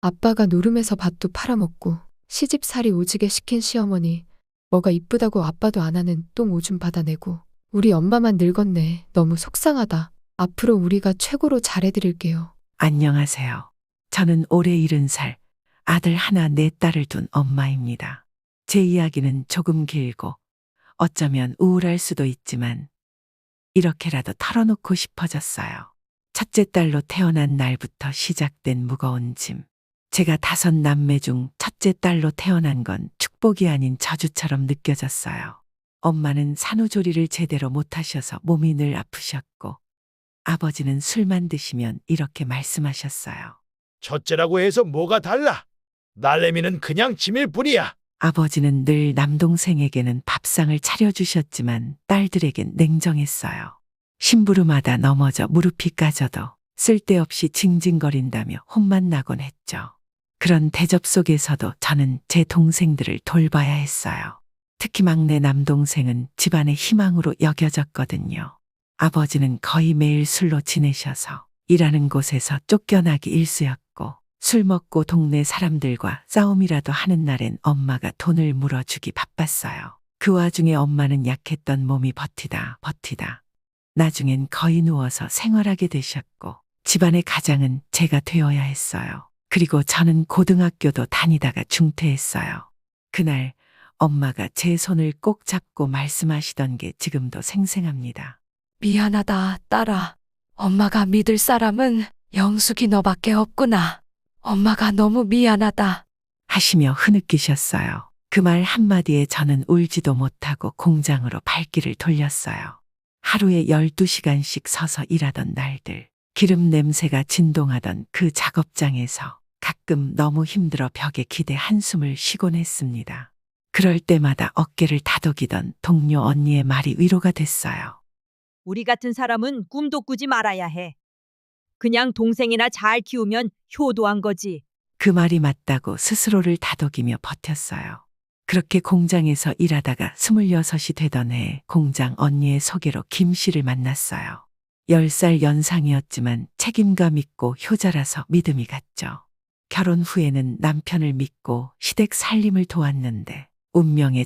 아빠가 노름에서 밭도 팔아먹고 시집살이 오지게 시킨 시어머니, 뭐가 이쁘다고 아빠도 안 하는 똥 오줌 받아내고 우리 엄마만 늙었네. 너무 속상하다. 앞으로 우리가 최고로 잘해드릴게요. 안녕하세요. 저는 올해 70살, 아들 하나, 네 딸을 둔 엄마입니다. 제 이야기는 조금 길고 어쩌면 우울할 수도 있지만 이렇게라도 털어놓고 싶어졌어요. 첫째 딸로 태어난 날부터 시작된 무거운 짐. 제가 5남매 중 첫째 딸로 태어난 건 축복이 아닌 저주처럼 느껴졌어요. 엄마는 산후조리를 제대로 못하셔서 몸이 늘 아프셨고 아버지는 술만 드시면 이렇게 말씀하셨어요. 첫째라고 해서 뭐가 달라? 딸내미는 그냥 짐일 뿐이야. 아버지는 늘 남동생에게는 밥상을 차려주셨지만 딸들에겐 냉정했어요. 심부름하다 넘어져 무릎이 까져도 쓸데없이 징징거린다며 혼만 나곤 했죠. 그런 대접 속에서도 저는 제 동생들을 돌봐야 했어요. 특히 막내 남동생은 집안의 희망으로 여겨졌거든요. 아버지는 거의 매일 술로 지내셔서 일하는 곳에서 쫓겨나기 일쑤였고 술 먹고 동네 사람들과 싸움이라도 하는 날엔 엄마가 돈을 물어주기 바빴어요. 그 와중에 엄마는 약했던 몸이 버티다 나중엔 거의 누워서 생활하게 되셨고 집안의 가장은 제가 되어야 했어요. 그리고 저는 고등학교도 다니다가 중퇴했어요. 그날 엄마가 제 손을 꼭 잡고 말씀하시던 게 지금도 생생합니다. 미안하다, 딸아. 엄마가 믿을 사람은 영숙이 너밖에 없구나. 엄마가 너무 미안하다. 하시며 흐느끼셨어요. 그 말 한마디에 저는 울지도 못하고 공장으로 발길을 돌렸어요. 하루에 12시간씩 서서 일하던 날들, 기름 냄새가 진동하던 그 작업장에서 가끔 너무 힘들어 벽에 기대 한숨을 쉬곤 했습니다. 그럴 때마다 어깨를 다독이던 동료 언니의 말이 위로가 됐어요. 우리 같은 사람은 꿈도 꾸지 말아야 해. 그냥 동생이나 잘 키우면 효도한 거지. 그 말이 맞다고 스스로를 다독이며 버텼어요. 그렇게 공장에서 일하다가 26이 되던 해에 공장 언니의 소개로 김 씨를 만났어요. 10살 연상이었지만 책임감 있고 효자라서 믿음이 갔죠. 결혼 후에는 남편을 믿고 시댁 살림을 도왔는데 운명의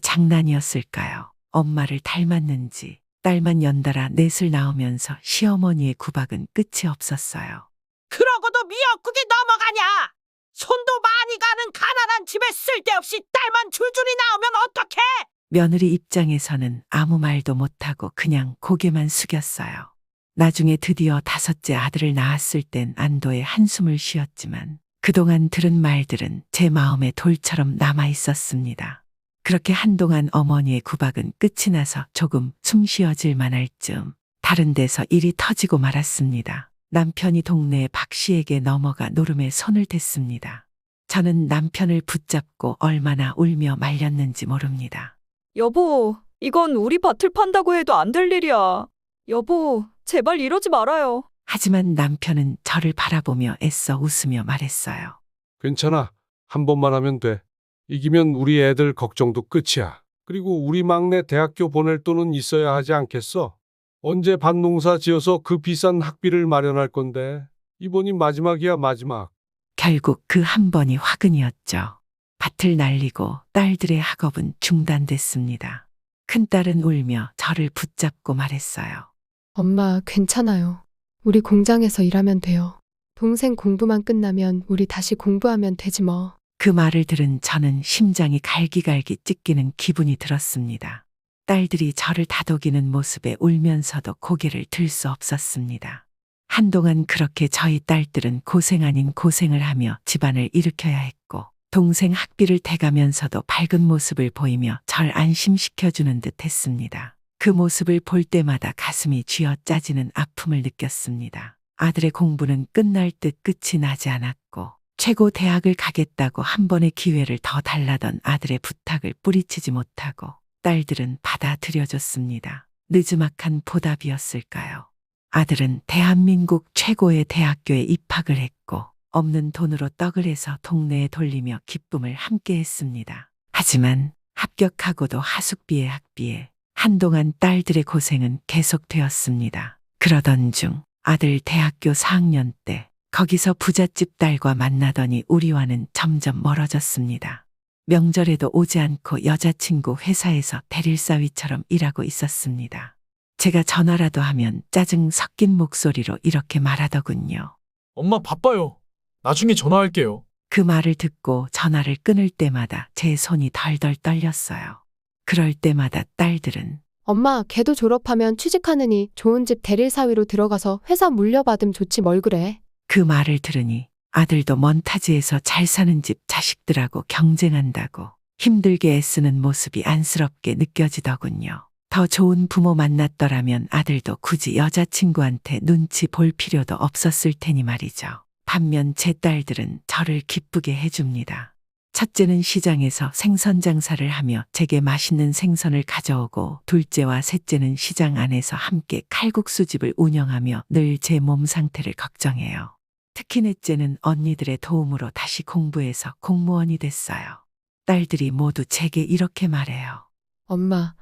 장난이었을까요? 엄마를 닮았는지 딸만 연달아 넷을 낳으면서 시어머니의 구박은 끝이 없었어요. 그러고도 미역국이 넘어가냐? 손도 많이 가는 가난한 집에 쓸데없이 딸만 줄줄이 나오면 어떡해? 며느리 입장에서는 아무 말도 못하고 그냥 고개만 숙였어요. 나중에 드디어 5째 아들을 낳았을 땐 안도의 한숨을 쉬었지만 그동안 들은 말들은 제 마음에 돌처럼 남아 있었습니다. 그렇게 한동안 어머니의 구박은 끝이 나서 조금 숨 쉬어질 만할 즈음 다른 데서 일이 터지고 말았습니다. 남편이 동네의 박 씨에게 넘어가 노름에 손을 댔습니다. 저는 남편을 붙잡고 얼마나 울며 말렸는지 모릅니다. 여보, 이건 우리 밭을 판다고 해도 안 될 일이야. 여보, 제발 이러지 말아요. 하지만 남편은 저를 바라보며 애써 웃으며 말했어요. 괜찮아. 한 번만 하면 돼. 이기면 우리 애들 걱정도 끝이야. 그리고 우리 막내 대학교 보낼 돈은 있어야 하지 않겠어? 언제 밭농사 지어서 그 비싼 학비를 마련할 건데. 이번이 마지막이야, 마지막. 결국 그 한 번이 화근이었죠. 밭을 날리고 딸들의 학업은 중단됐습니다. 큰딸은 울며 저를 붙잡고 말했어요. 엄마, 괜찮아요. 우리 공장에서 일하면 돼요. 동생 공부만 끝나면 우리 다시 공부하면 되지 뭐. 그 말을 들은 저는 심장이 갈기갈기 찢기는 기분이 들었습니다. 딸들이 저를 다독이는 모습에 울면서도 고개를 들 수 없었습니다. 한동안 그렇게 저희 딸들은 고생 아닌 고생을 하며 집안을 일으켜야 했고 동생 학비를 대가면서도 밝은 모습을 보이며 절 안심시켜주는 듯 했습니다. 그 모습을 볼 때마다 가슴이 쥐어 짜지는 아픔을 느꼈습니다. 아들의 공부는 끝날 듯 끝이 나지 않았고 최고 대학을 가겠다고 한 번의 기회를 더 달라던 아들의 부탁을 뿌리치지 못하고 딸들은 받아들여줬습니다. 느지막한 보답이었을까요? 아들은 대한민국 최고의 대학교에 입학을 했고 없는 돈으로 떡을 해서 동네에 돌리며 기쁨을 함께 했습니다. 하지만 합격하고도 하숙비에 학비에 한동안 딸들의 고생은 계속되었습니다. 그러던 중 아들 대학교 4학년 때 거기서 부잣집 딸과 만나더니 우리와는 점점 멀어졌습니다. 명절에도 오지 않고 여자친구 회사에서 대릴사위처럼 일하고 있었습니다. 제가 전화라도 하면 짜증 섞인 목소리로 이렇게 말하더군요. 엄마 바빠요. 나중에 전화할게요. 그 말을 듣고 전화를 끊을 때마다 제 손이 덜덜 떨렸어요. 그럴 때마다 딸들은 엄마, 걔도 졸업하면 취직하느니 좋은 집 대릴사위로 들어가서 회사 물려받음 좋지 뭘 그래. 그 말을 들으니 아들도 먼 타지에서 잘 사는 집 자식들하고 경쟁한다고 힘들게 애쓰는 모습이 안쓰럽게 느껴지더군요. 더 좋은 부모 만났더라면 아들도 굳이 여자친구한테 눈치 볼 필요도 없었을 테니 말이죠. 반면 제 딸들은 저를 기쁘게 해줍니다. 첫째는 시장에서 생선 장사를 하며 제게 맛있는 생선을 가져오고, 둘째와 셋째는 시장 안에서 함께 칼국수집을 운영하며 늘 제 몸 상태를 걱정해요. 특히 넷째는 언니들의 도움으로 다시 공부해서 공무원이 됐어요. 딸들이 모두 제게 이렇게 말해요. 엄마,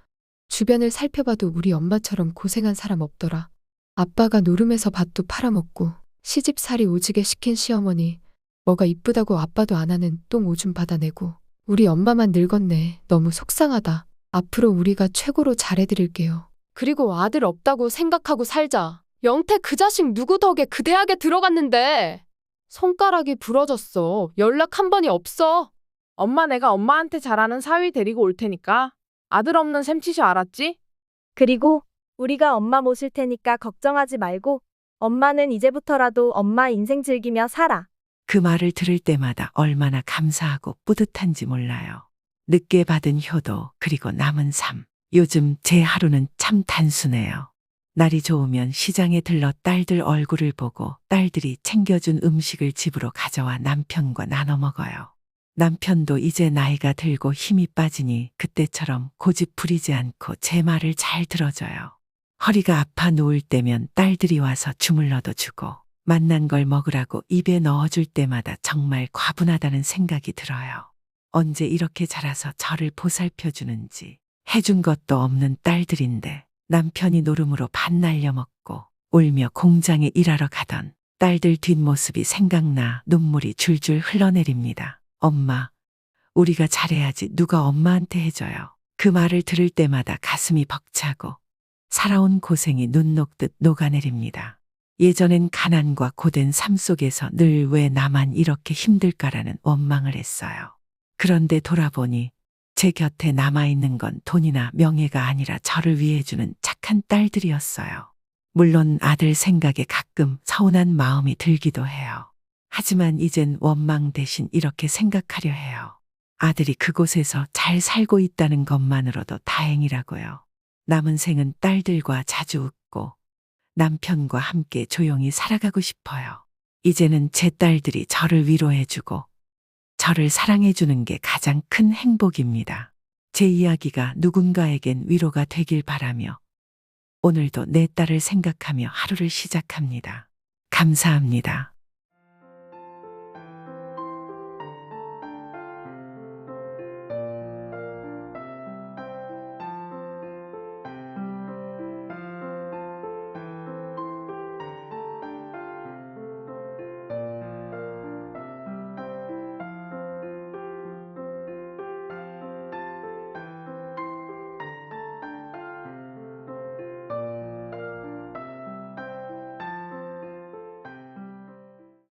주변을 살펴봐도 우리 엄마처럼 고생한 사람 없더라. 아빠가 노름에서 밭도 팔아먹고 시집살이 오지게 시킨 시어머니, 뭐가 이쁘다고 아빠도 안 하는 똥 오줌 받아내고 우리 엄마만 늙었네. 너무 속상하다. 앞으로 우리가 최고로 잘해드릴게요. 그리고 아들 없다고 생각하고 살자. 영태 그 자식 누구 덕에 그 대학에 들어갔는데. 손가락이 부러졌어. 연락 한 번이 없어. 엄마 내가 엄마한테 잘하는 사위 데리고 올 테니까 아들 없는 셈치셔 알았지? 그리고 우리가 엄마 모실 테니까 걱정하지 말고 엄마는 이제부터라도 엄마 인생 즐기며 살아. 그 말을 들을 때마다 얼마나 감사하고 뿌듯한지 몰라요. 늦게 받은 효도, 그리고 남은 삶. 요즘 제 하루는 참 단순해요. 날이 좋으면 시장에 들러 딸들 얼굴을 보고 딸들이 챙겨준 음식을 집으로 가져와 남편과 나눠 먹어요. 남편도 이제 나이가 들고 힘이 빠지니 그때처럼 고집 부리지 않고 제 말을 잘 들어줘요. 허리가 아파 누울 때면 딸들이 와서 주물러도 주고, 맛난 걸 먹으라고 입에 넣어줄 때마다 정말 과분하다는 생각이 들어요. 언제 이렇게 자라서 저를 보살펴주는지. 해준 것도 없는 딸들인데 남편이 노름으로 밥 날려먹고 울며 공장에 일하러 가던 딸들 뒷모습이 생각나 눈물이 줄줄 흘러내립니다. 엄마, 우리가 잘해야지 누가 엄마한테 해줘요. 그 말을 들을 때마다 가슴이 벅차고 살아온 고생이 눈 녹듯 녹아내립니다. 예전엔 가난과 고된 삶 속에서 늘 왜 나만 이렇게 힘들까라는 원망을 했어요. 그런데 돌아보니 제 곁에 남아있는 건 돈이나 명예가 아니라 저를 위해주는 착한 딸들이었어요. 물론 아들 생각에 가끔 서운한 마음이 들기도 해요. 하지만 이젠 원망 대신 이렇게 생각하려 해요. 아들이 그곳에서 잘 살고 있다는 것만으로도 다행이라고요. 남은 생은 딸들과 자주 웃고 남편과 함께 조용히 살아가고 싶어요. 이제는 제 딸들이 저를 위로해주고 저를 사랑해주는 게 가장 큰 행복입니다. 제 이야기가 누군가에겐 위로가 되길 바라며 오늘도 내 딸을 생각하며 하루를 시작합니다. 감사합니다.